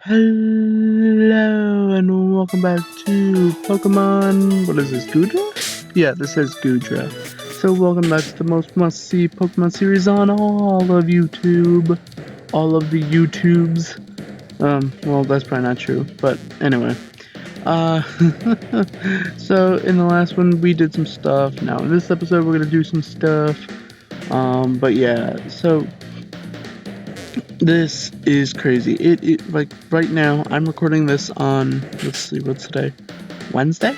Hello and welcome back to Pokemon. What is this, Goodra? Yeah, this is Goodra. So welcome back to the most must-see Pokemon series on all of YouTube. All of the YouTubes. Well, that's probably not true, but anyway. Uh, so in the last one we did some stuff. Now in this episode we're gonna do some stuff. But yeah, so this is crazy. It like right now I'm recording this on, let's see, what's today? Wednesday?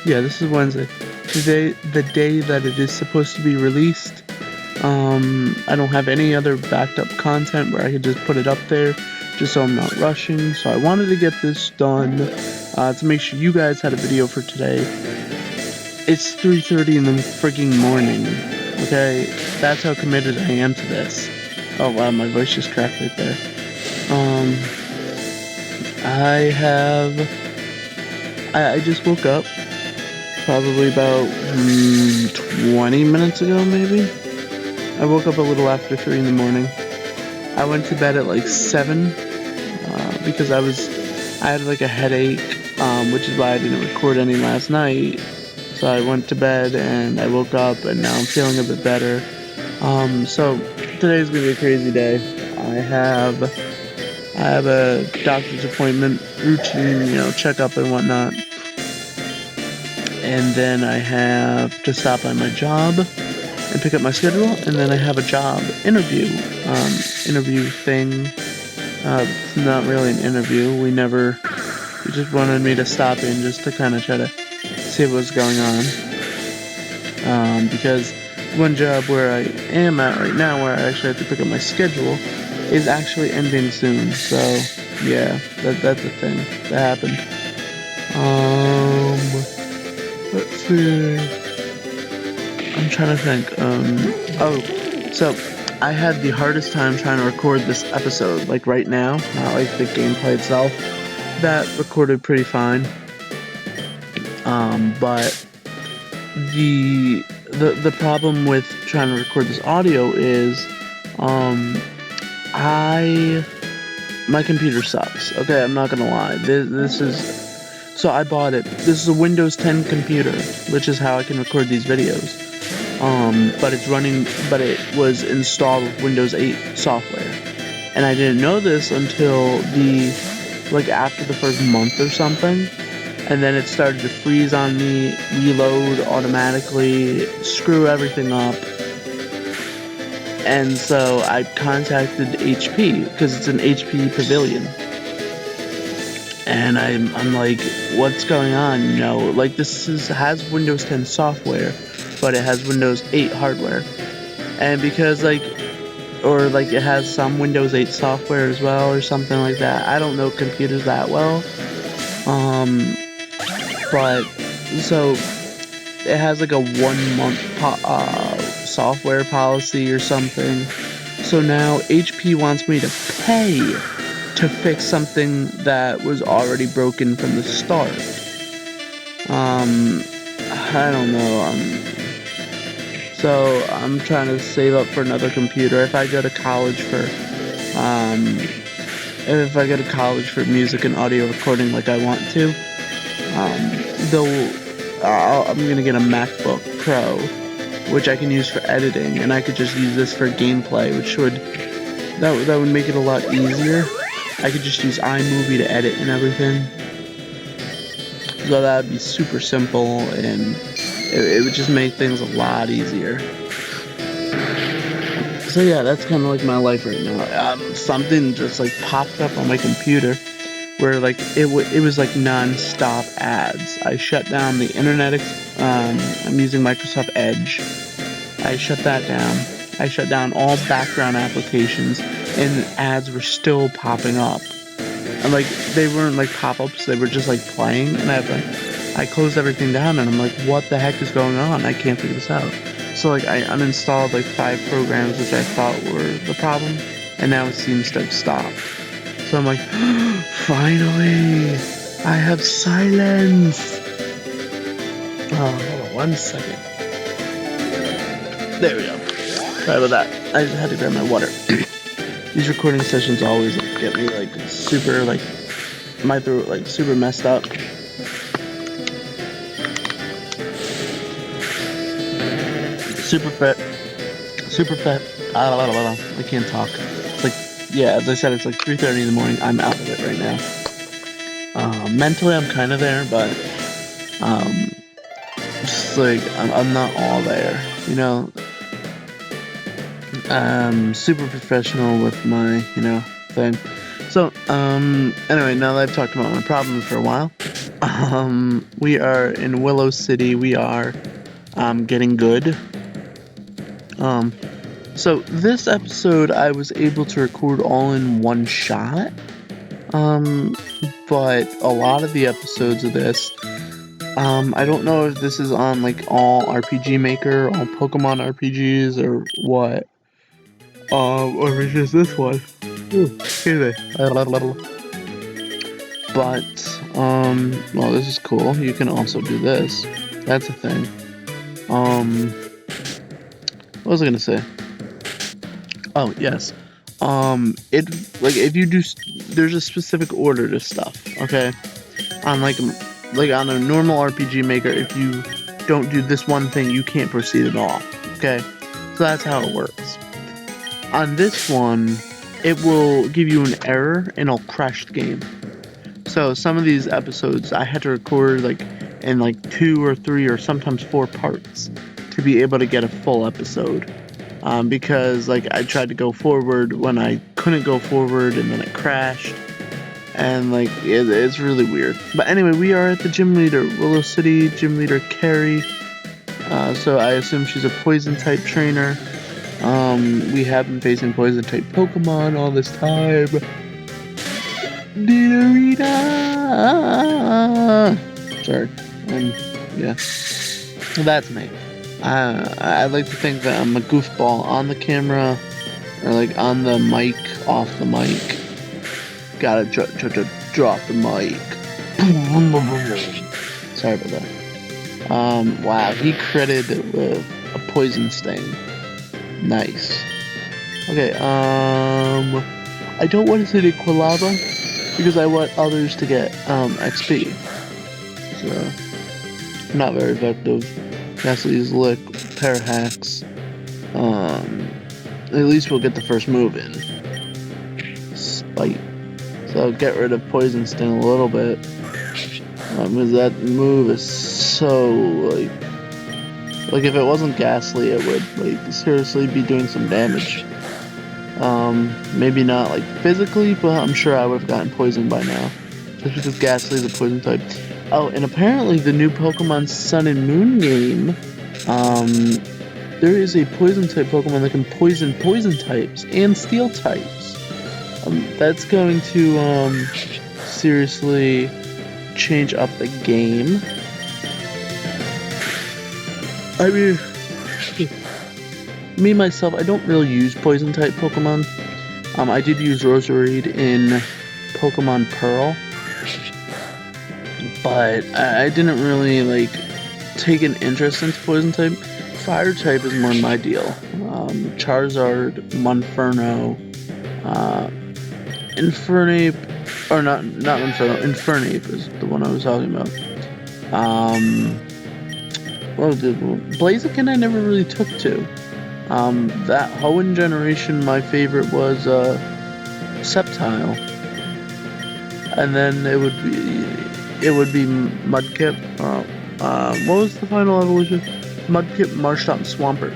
Yeah, this is Wednesday. Today, the day that it is supposed to be released. I don't have any other backed up content where I could just put it up there, just so I'm not rushing. So I wanted to get this done to make sure you guys had a video for today. It's 3:30 in the freaking morning. Okay, that's how committed I am to this. Oh wow, my voice just cracked right there. I just woke up probably about 20 minutes ago, maybe. I woke up a little after 3 in the morning. I went to bed at like 7 because I had like a headache, which is why I didn't record any last night. So I went to bed and I woke up and now I'm feeling a bit better. So today's gonna be a crazy day. I have a doctor's appointment, routine, checkup and whatnot. And then I have to stop by my job and pick up my schedule, and then I have a job interview thing. It's not really an interview. He just wanted me to stop in just to kind of try to see what's going on. Because one job where I am at right now, where I actually have to pick up my schedule, is actually ending soon. So yeah, that's a thing that happened. Let's see. I'm trying to think. So I had the hardest time trying to record this episode, like right now, not like the gameplay itself. That recorded pretty fine. But the problem with trying to record this audio is, my computer sucks. Okay, I'm not gonna lie. So I bought it. This is a Windows 10 computer, which is how I can record these videos. But it was installed with Windows 8 software. And I didn't know this until after the first month or something. And then it started to freeze on me, reload automatically, screw everything up. And so I contacted HP, because it's an HP Pavilion. And I'm like, what's going on? This has Windows 10 software, but it has Windows 8 hardware. And because it has some Windows 8 software as well or something like that. I don't know computers that well. But so it has like a 1 month software policy or something. So now HP wants me to pay to fix something that was already broken from the start. I don't know. So I'm trying to save up for another computer. If I go to college for music and audio recording like I want to, I'm gonna get a MacBook Pro, which I can use for editing, and I could just use this for gameplay, that would make it a lot easier. I could just use iMovie to edit and everything. So that would be super simple, and it would just make things a lot easier. So yeah, that's kind of like my life right now. Something just popped up on my computer where it was non-stop ads. I shut down the internet. I'm using Microsoft Edge. I shut that down. I shut down all background applications, and ads were still popping up. And they weren't pop-ups, they were just playing, and I closed everything down, and I'm like, what the heck is going on? I can't figure this out. So I uninstalled 5 programs which I thought were the problem, and now it seems to have stopped. So I'm like, finally, I have silence. Oh, hold on 1 second. There we go. Sorry about that. I just had to grab my water. These recording sessions always get me like super like my throat like super messed up. Super fat. I can't talk. It's like, yeah, as I said, it's like 3:30 in the morning. I'm out of it right now. Mentally, I'm kind of there, but just like I'm not all there. You know, I'm super professional with my thing. So anyway, now that I've talked about my problems for a while, we are in Willow City. We are getting good. So this episode I was able to record all in one shot. But a lot of the episodes of this, I don't know if this is on like all RPG Maker, all Pokemon RPGs, or what. Or if it's just this one. Anyway. But, well, this is cool. You can also do this. That's a thing. What was I gonna say? Oh, yes. If you do, there's a specific order to stuff, okay? On like on a normal RPG Maker, if you don't do this one thing, you can't proceed at all, okay? So that's how it works. On this one, it will give you an error and it'll crash the game. So some of these episodes I had to record like in like 2 or 3 or sometimes 4 parts to be able to get a full episode. Because like I tried to go forward when I couldn't go forward and then it crashed, and like it's really weird. But anyway, we are at the gym leader, Willow City gym leader Carrie. So I assume she's a poison type trainer. We have been facing poison type Pokemon all this time. Didorita! Sorry. Yeah. That's me. I like to think that I'm a goofball on the camera, or like on the mic, off the mic. Gotta drop the mic. Sorry about that. Wow, he credited with a poison sting. Nice. Okay, I don't want to say the Quilava because I want others to get XP. So, not very effective. Gastly's Lick, pair hacks. At least we'll get the first move in. Spite. So get rid of Poison Sting a little bit. Because that move is so like if it wasn't Ghastly, it would like seriously be doing some damage. Maybe not like physically, but I'm sure I would have gotten poisoned by now. Just because Ghastly is a poison type. Oh, and apparently the new Pokemon Sun and Moon game, there is a poison type Pokemon that can poison types and steel types. That's going to seriously change up the game. I mean, me myself, I don't really use poison type Pokemon. I did use Roserade in Pokemon Pearl, but I didn't really like take an interest into poison type. Fire type is more my deal. Charizard, Monferno, Infernape, or not Monferno, Infernape is the one I was talking about. Blaziken I never really took to. That Hoenn generation, my favorite was Sceptile, and then it would be Mudkip. What was the final evolution? Mudkip, Marshtomp, Swampert.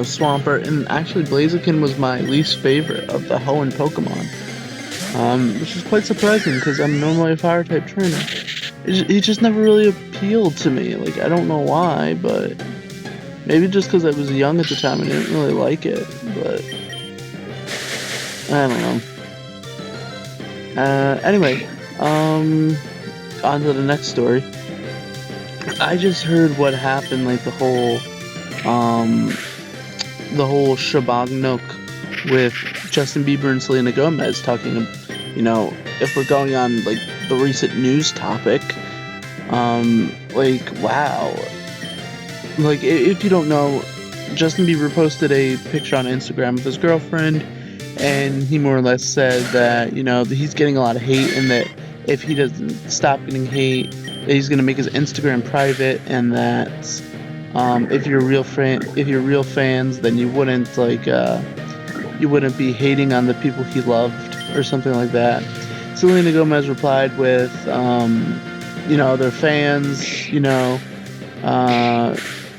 Swampert, and actually Blaziken was my least favorite of the Hoenn Pokemon. Which is quite surprising because I'm normally a fire type trainer. He just never really appealed to me. Like, I don't know why, but maybe just because I was young at the time and didn't really like it, but I don't know. Anyway, on to the next story. I just heard what happened, like the whole shabagnook with Justin Bieber and Selena Gomez talking, if we're going on like the recent news topic, wow. Like, if you don't know, Justin Bieber posted a picture on Instagram with his girlfriend, and he more or less said that, that he's getting a lot of hate, and that if he doesn't stop getting hate, that he's gonna make his Instagram private, and that if you're real fans, then you wouldn't be hating on the people he loved or something like that. Selena Gomez replied with, they're fans,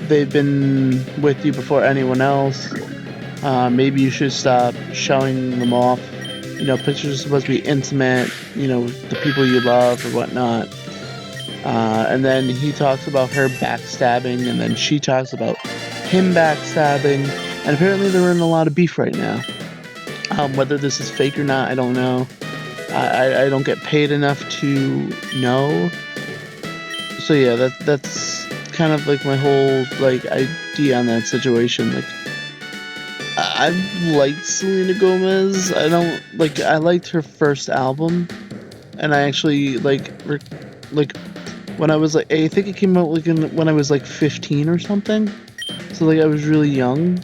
they've been with you before anyone else. Maybe you should stop showing them off. Pictures are supposed to be intimate, with the people you love or whatnot. And then he talks about her backstabbing, and then she talks about him backstabbing. And apparently they're in a lot of beef right now. Whether this is fake or not, I don't know. I don't get paid enough to know. So yeah, that's kind of like my whole idea on that situation. I've liked Selena Gomez. I liked her first album, and I actually when I was I think it came out when I was 15 or something. So I was really young.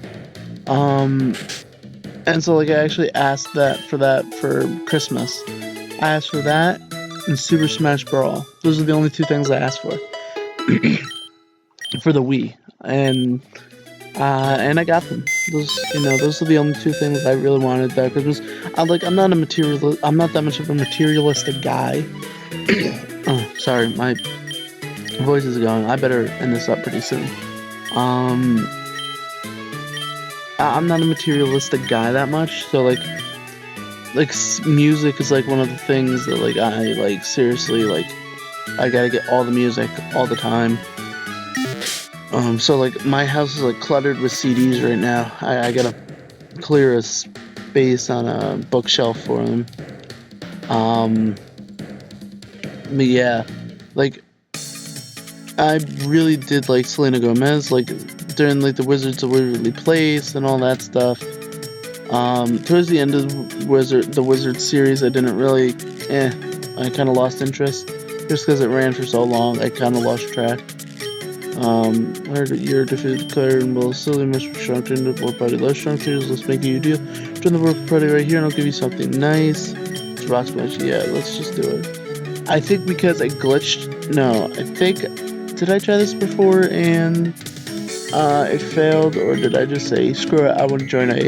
And so I actually asked for Christmas. I asked for that and Super Smash Brawl. Those are the only two things I asked for. For the Wii. And I got them. Those are the only two things I really wanted there, because I'm not that much of a materialistic guy. Oh, sorry, my voice is going. I better end this up pretty soon. I'm not a materialistic guy that much, so music is one of the things that I seriously I gotta get all the music all the time. So my house is cluttered with CDs right now. I gotta clear a space on a bookshelf for them. But yeah, I really did like Selena Gomez, during the Wizards of Waverly Place and all that stuff. Towards the end of the Wizard series, I didn't really, I kind of lost interest, just because it ran for so long. I kind of lost track. Heard your defeated player and will silly must be shrunk into the war party. Less shrunk changes, let's make you a deal. Join the war party right here and I'll give you something nice. It's rock smash, yeah, let's just do it. I think because I glitched, did I try this before and it failed, or did I just say, screw it, I want to join a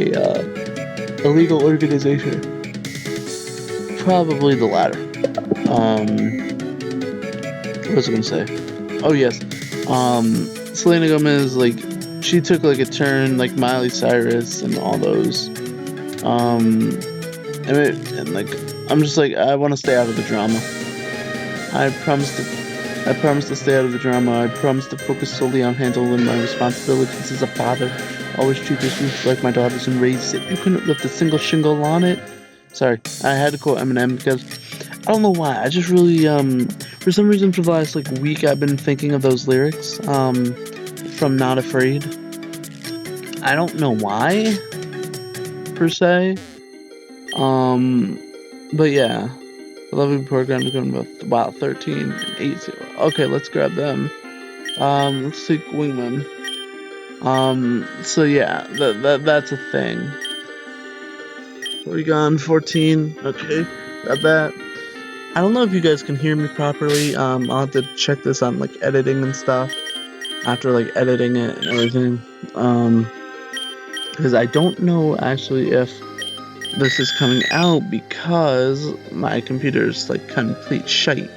illegal organization? Probably the latter. What was I gonna say? Oh yes. Selena Gomez, she took a turn like Miley Cyrus and all those. I'm just I want to stay out of the drama. I promise to stay out of the drama. I promise to focus solely on handling my responsibilities as a father. Always treat this roof like my daughters and raise it. You couldn't lift a single shingle on it. Sorry, I had to quote Eminem because I don't know why. I just really, for some reason for the last week, I've been thinking of those lyrics, from Not Afraid. I don't know why, per se. But yeah. The lovely program is going with, wow, 13 and 18. Okay, let's grab them. Let's take Wingman. So yeah, that's a thing. Porygon 14. Okay, got that. I don't know if you guys can hear me properly. I'll have to check this on editing and stuff after editing it and everything. Because I don't know actually if this is coming out, because my computer's complete shite.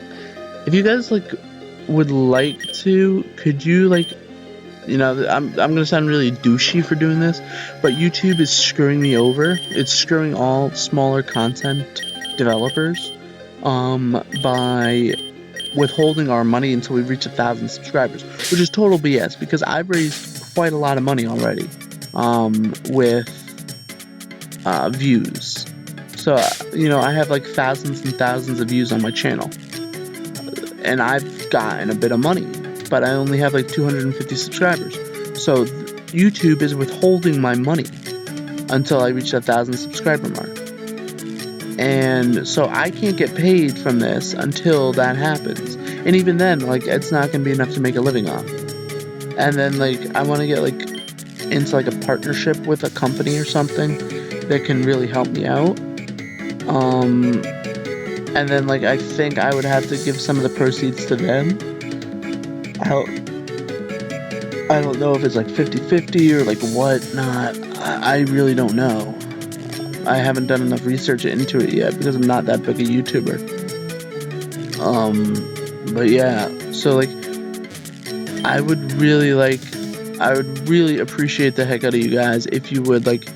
If you guys would like to, could you I'm gonna sound really douchey for doing this, but YouTube is screwing me over. It's screwing all smaller content developers by withholding our money until we reach 1,000 subscribers, which is total BS, because I've raised quite a lot of money already with views. So I have thousands and thousands of views on my channel, and I've gotten a bit of money, but I only have 250 subscribers. So YouTube is withholding my money until I reach that 1,000 subscriber mark. And so I can't get paid from this until that happens. And even then, it's not going to be enough to make a living on. And then, I want to get, into, a partnership with a company or something that can really help me out. And then like I think I would have to give some of the proceeds to them. I don't know if it's like 50-50 or like whatnot. I really don't know. I haven't done enough research into it yet because I'm not that big a YouTuber. But yeah, so like I would really appreciate the heck out of you guys if you would like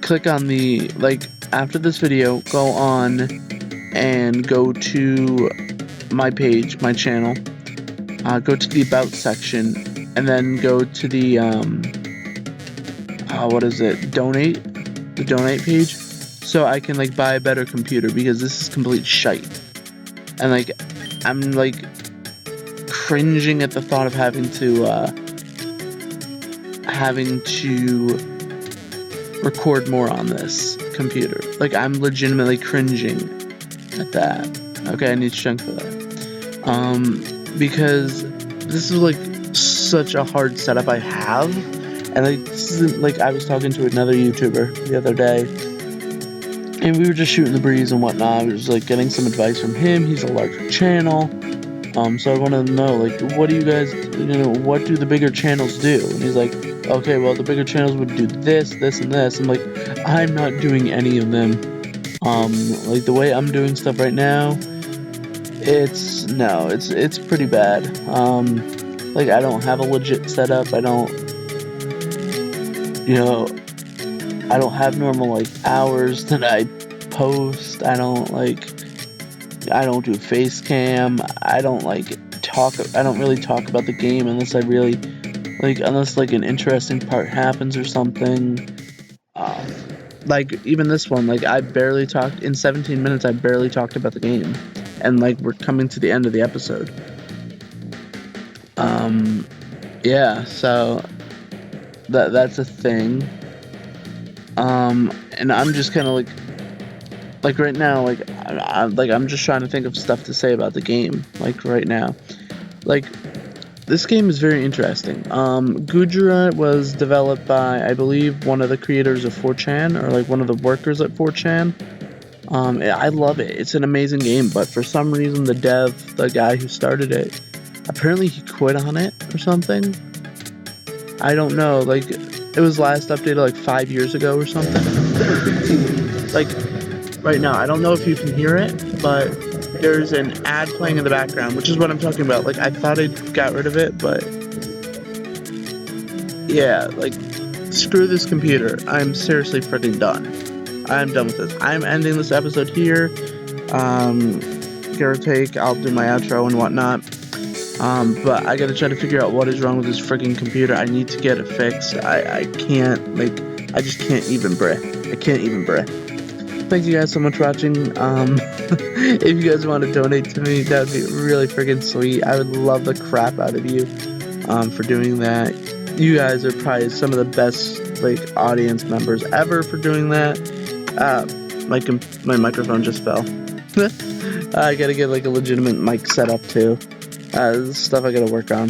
click on the, like, after this video, go on and go to my page, my channel, go to the about section, and then go to the the donate page, so I can like buy a better computer, because this is complete shite. And like I'm like cringing at the thought of having to record more on this computer. Like I'm legitimately cringing at that. Okay, I need chunk for that. Because this is like such a hard setup I have, and like this isn't like, I was talking to another YouTuber the other day, and we were just shooting the breeze and whatnot. I was like getting some advice from him. He's a larger channel. So I want to know, like, what do you guys, what do the bigger channels do? And he's like, okay, well, the bigger channels would do this, this, and this. I'm like, I'm not doing any of them. Like, the way I'm doing stuff right now, it's pretty bad. Like, I don't have a legit setup. I don't have normal, like, hours that I post. I don't do face cam. I don't really talk about the game unless unless like an interesting part happens or something. Like even this one, like I barely talked, in 17 minutes I barely talked about the game, and like we're coming to the end of the episode. Yeah, so that's a thing. And I'm just kind of like right now, I'm just trying to think of stuff to say about the game, like right now. Like, this game is very interesting. Goodra was developed by, I believe, one of the creators of 4chan, or like one of the workers at 4chan. I love it. It's an amazing game, but for some reason the guy who started it, apparently he quit on it or something. I don't know, like, it was last updated like 5 years ago or something. Like, right now, I don't know if you can hear it, but there's an ad playing in the background, which is what I'm talking about. Like, I thought I got rid of it, but yeah, like, screw this computer. I'm seriously freaking done. I'm done with this. I'm ending this episode here. Give or take, I'll do my outro and whatnot. But I gotta try to figure out what is wrong with this freaking computer. I need to get it fixed. I can't, like, I just can't even breath. I can't even breath. Thank you guys so much for watching. If you guys want to donate to me, that would be really freaking sweet. I would love the crap out of you for doing that. You guys are probably some of the best, like, audience members ever for doing that. My microphone just fell. I gotta get like a legitimate mic set up too. Stuff I gotta work on.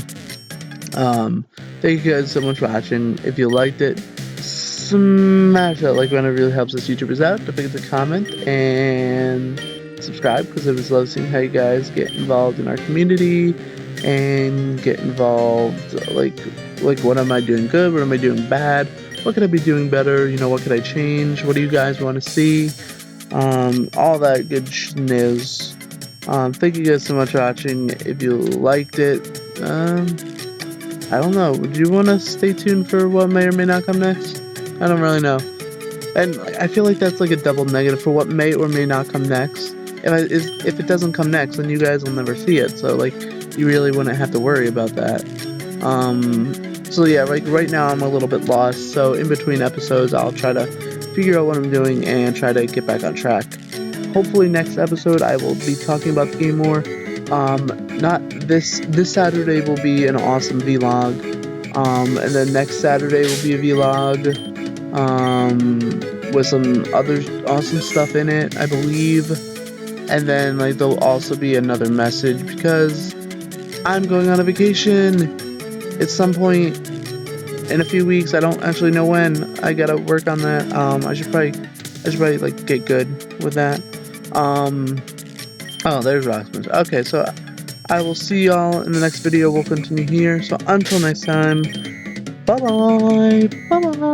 Thank you guys so much for watching. If you liked it, smash that like button. It really helps us YouTubers out. Don't forget to comment and subscribe, because I just love seeing how you guys get involved in our community and get involved, like what am I doing good, what am I doing bad, what could I be doing better, what could I change, what do you guys want to see, all that good schniz. Thank you guys so much for watching. If you liked it, I don't know, would you want to stay tuned for what may or may not come next? I don't really know. And I feel like that's like a double negative for what may or may not come next. If it doesn't come next, then you guys will never see it. So like, you really wouldn't have to worry about that. So yeah, like right now I'm a little bit lost. So in between episodes, I'll try to figure out what I'm doing and try to get back on track. Hopefully next episode I will be talking about the game more. Not this Saturday will be an awesome vlog. And then next Saturday will be a vlog. With some other awesome stuff in it, I believe. And then like there'll also be another message, because I'm going on a vacation at some point, in a few weeks. I don't actually know when. I gotta work on that. I should probably like get good with that. Oh, there's Rasmus. Okay, so I will see y'all in the next video. We'll continue here. So until next time, bye bye. Bye bye.